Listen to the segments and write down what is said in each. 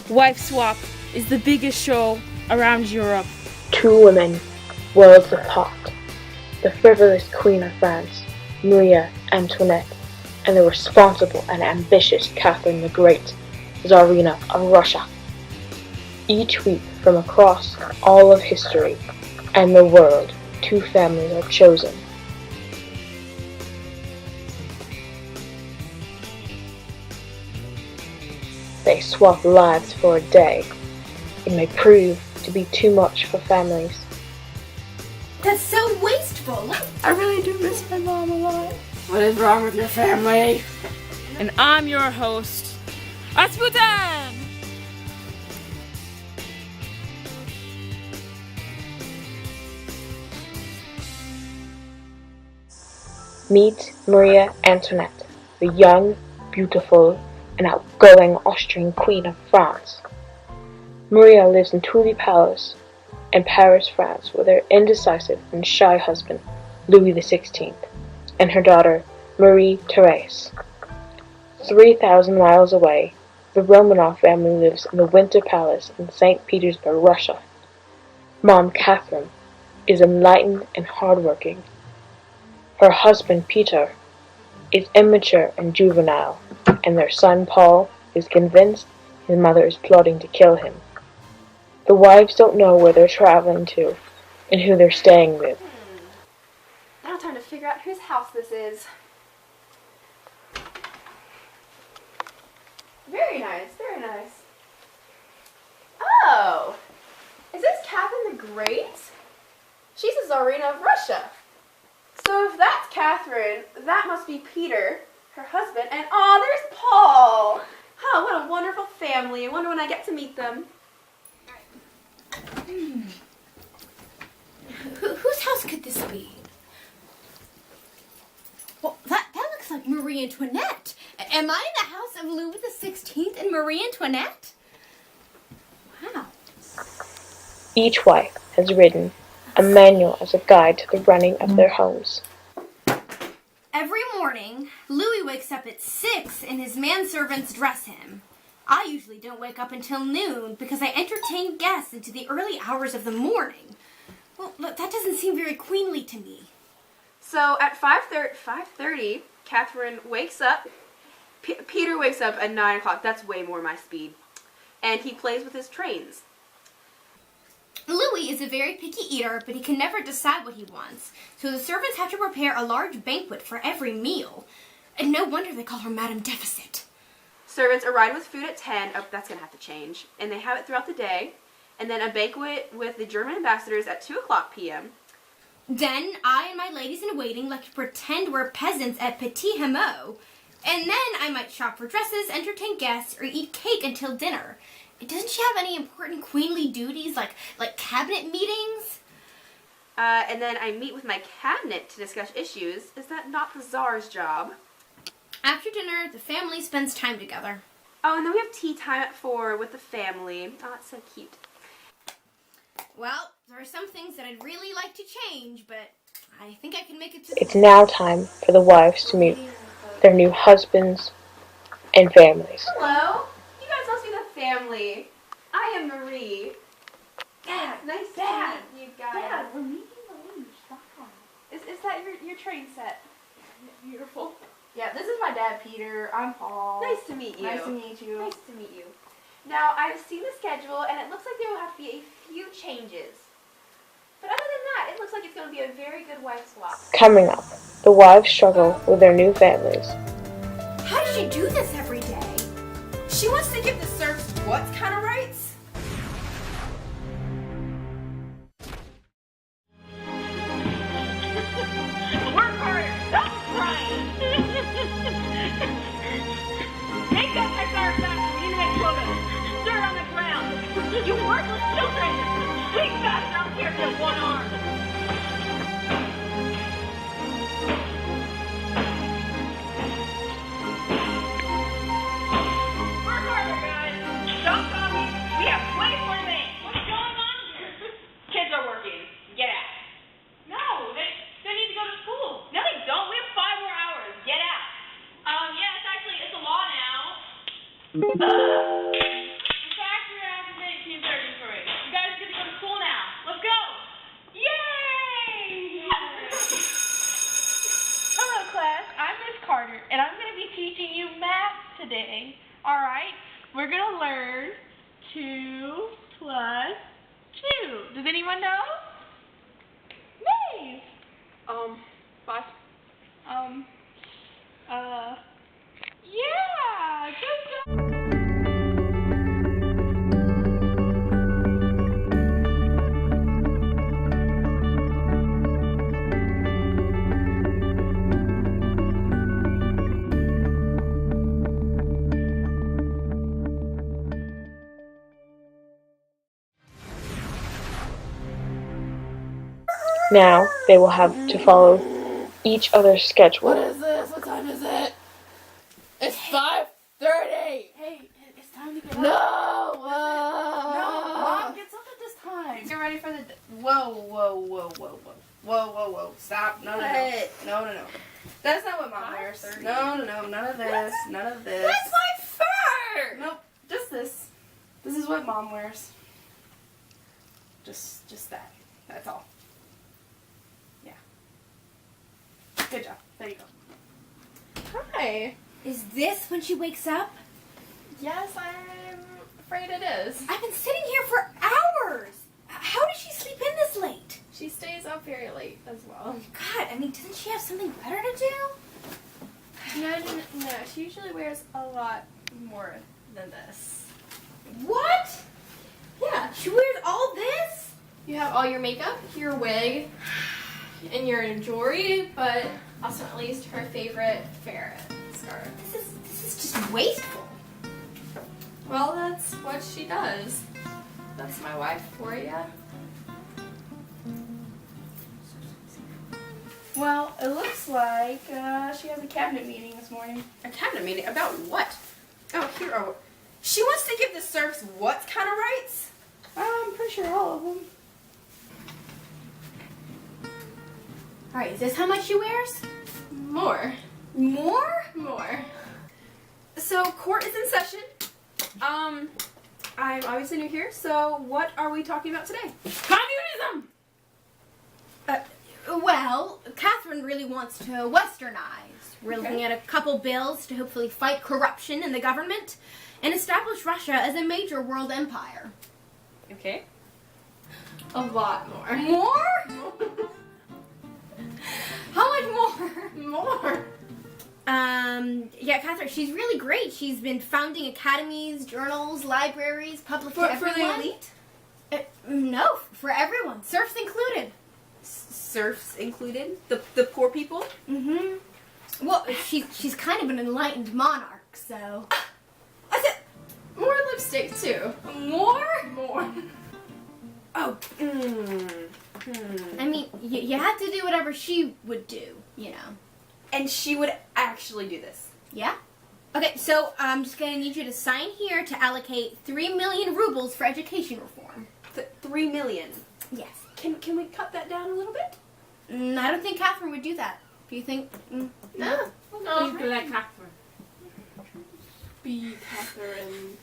Wife Swap is the biggest show around Europe. Two women, worlds apart. The frivolous Queen of France, Marie Antoinette, and the responsible and ambitious Catherine the Great, Tsarina of Russia. Each week from across all of history and the world, two families are chosen. They swap lives for a day. It may prove to be too much for families. That's so wasteful. I really do miss my mom a lot. What is wrong with your family? And I'm your host, Rasputin! Meet Marie Antoinette, the young, beautiful, and outgoing Austrian Queen of France. Maria lives in Tully Palace in Paris, France, with her indecisive and shy husband, Louis XVI, and her daughter, Marie-Thérèse. 3,000 miles away, the Romanov family lives in the Winter Palace in St. Petersburg, Russia. Mom Catherine is enlightened and hardworking. Her husband Peter is immature and juvenile, and their son Paul is convinced his mother is plotting to kill him. The wives don't know where they're traveling to and who they're staying with. Now time to figure out whose house this is. Very nice, very nice. Oh! Is this Catherine the Great? She's a Tsarina of Russia. So if that's Catherine, that must be Peter, her husband, and there's Paul! Huh, what a wonderful family. I wonder when I get to meet them. Whose house could this be? Well, that looks like Marie Antoinette. Am I in the house of Louis XVI and Marie Antoinette? Wow. Each wife has written a manual as a guide to the running of their homes. Every morning, Louis wakes up at 6 and his manservants dress him. I usually don't wake up until noon because I entertain guests into the early hours of the morning. Well, that doesn't seem very queenly to me. So at 5:30, Catherine wakes up. Peter wakes up at 9 o'clock. That's way more my speed. And he plays with his trains. Louis is a very picky eater, but he can never decide what he wants. So the servants have to prepare a large banquet for every meal. And no wonder they call her Madame Deficit. Servants arrive with food at 10. Oh, that's going to have to change. And they have it throughout the day. And then a banquet with the German ambassadors at 2 o'clock p.m. Then I and my ladies-in-waiting like to pretend we're peasants at Petit Hameau. And then I might shop for dresses, entertain guests, or eat cake until dinner. Doesn't she have any important queenly duties, like cabinet meetings? And then I meet with my cabinet to discuss issues. Is that not the Tsar's job? After dinner, the family spends time together. Oh, and then we have tea time at 4 with the family. Oh, that's so cute. Well, there are some things that I'd really like to change, but I think I can make it to... It's now time for the wives to meet their new husbands and families. Hello. You guys must be the family. I am Marie. Dad, nice to meet you guys. Dad, we're meeting the luge. Stop. Is that your train set? Beautiful. Yeah, this is my dad, Peter. I'm Paul. Nice to meet you. Nice to meet you. Nice to meet you. Now, I've seen the schedule, and it looks like there will have to be a few changes. But other than that, it looks like it's going to be a very good wife swap. Coming up, the wives struggle with their new families. How does she do this every day? She wants to give the serfs what kind of rights? Work harder! Don't cry! Take that cigar back from you next woman! Dirt on the ground! You worthless children! Swing fast, I don't care if you have one arm! Work harder, guys! Don't call me! We have way more things! What's going on here? Kids are working. Get out. No, they need to go to school. No, they don't. We have 5 more hours. Get out. Yeah, it's a law now. In fact, learn 2 plus 2? Does anyone know? Maeve. 5. Yeah, good job. Now they will have to follow each other's schedule. What is this? What time is it? It's 5:30. Hey, it's time to get No. up. No, Mom gets up at this time. Get ready for the. Whoa. Stop. No. That's not what Mom wears. No. None of this. None of this. That's my fur. Nope. Just this. This is what Mom wears. Just that. That's all. Yeah. Good job. There you go. Hi. Is this when she wakes up? Yes, I'm afraid it is. I've been sitting here for hours. How does she sleep in this late? She stays up very late as well. God, I mean, doesn't she have something better to do? No. She usually wears a lot more than this. What? Yeah. She wears all this? You have all your makeup, your wig, and your jewelry, but also at least her favorite ferret scarf. This is just wasteful. Well, that's what she does. That's my wife for you. Well, it looks like she has a cabinet meeting this morning. A cabinet meeting about what? Oh, APEuro. She wants to give the serfs what kind of rights? I'm pretty sure all of them. All right, is this how much she wears? More. More? More. So court is in session. I'm obviously new here, so what are we talking about today? Communism! Well, Catherine really wants to westernize. We're looking at a couple bills to hopefully fight corruption in the government and establish Russia as a major world empire. Okay. A lot more. More? How much more? More. Yeah, Catherine, she's really great. She's been founding academies, journals, libraries, public to For the everyone. elite? No, for everyone, serfs included. Serfs included? The poor people? Mm-hmm. Well, she's kind of an enlightened monarch, so. I said more lipstick too. More? More. Oh. I mean, you had to do whatever she would do, you know. And she would actually do this. Yeah? Okay, so I'm just going to need you to sign here to allocate 3 million rubles for education reform. 3 million. Yes. Can we cut that down a little bit? I don't think Catherine would do that. Do you think? No. Please be like Catherine. Be Catherine.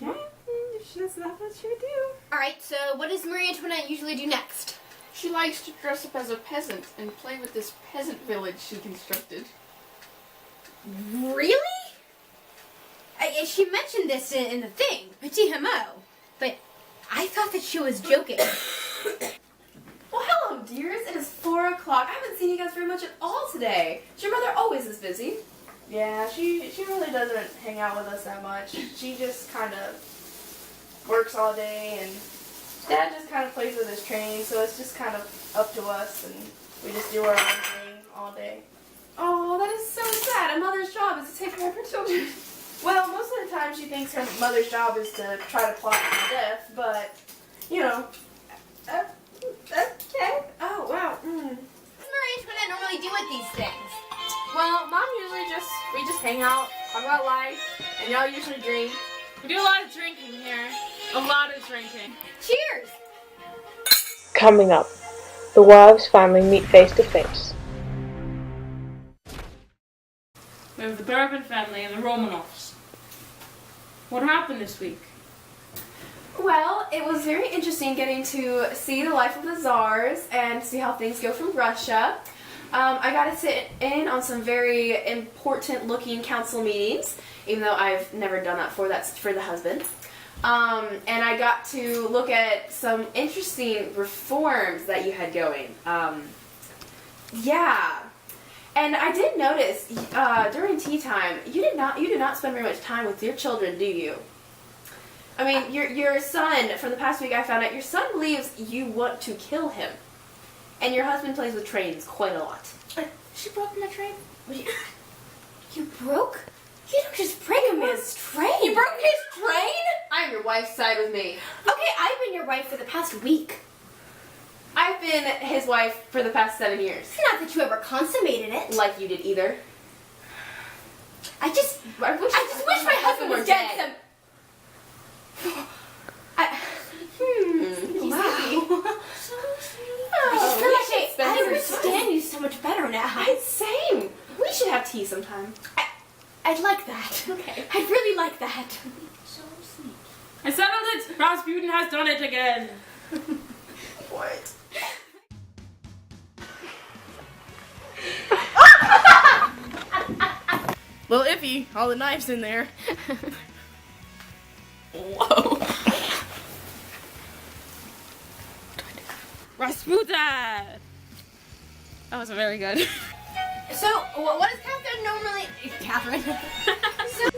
Yeah, that's what she would do. Alright, so what does Marie Antoinette usually do next? She likes to dress up as a peasant and play with this peasant village she constructed. Really? She mentioned this in the thing, Petit Hameau, but I thought that she was joking. Well, hello, dears. It is 4 o'clock. I haven't seen you guys very much at all today. Your mother always is busy. Yeah, she really doesn't hang out with us that much. She just kind of works all day, and Dad just kind of plays with his train, so it's just kind of up to us, and we just do our own thing all day. Oh, that is so sad. A mother's job is to take care of her children. Well, most of the time she thinks her mother's job is to try to plot my death, but, you know, okay. Oh, wow. What does Marie Antoinette normally do with these things? Well, Mom usually we just hang out, talk about life, and y'all usually drink. We do a lot of drinking here. A lot of drinking. Cheers! Coming up, the Wives family meet face to face. We have the Bourbon family and the Romanovs. What happened this week? Well, it was very interesting getting to see the life of the Tsars and see how things go from Russia. I got to sit in on some very important looking council meetings. even though I've never done that before. That's for the husband. And I got to look at some interesting reforms that you had going. Yeah. And I did notice during tea time, you did not spend very much time with your children, do you? I mean, your son, for the past week I found out, your son believes you want to kill him. And your husband plays with trains quite a lot. She broke my train? You broke? You don't just break a man's train. You broke his train? I'm your wife, side with me. Okay, I've been your wife for the past week. I've been his wife for the past 7 years. Not that you ever consummated it. Like you did either. I just wish my husband was dead. Wow. I feel like I understand you so much better now. Same. We should have tea sometime. I'd like that. Okay. I'd really like that. So sweet. I settled it! Rasputin has done it again! What? Little iffy, all the knives in there. Whoa. Rasputin! That was very good. So, what does Catherine normally... Catherine? So,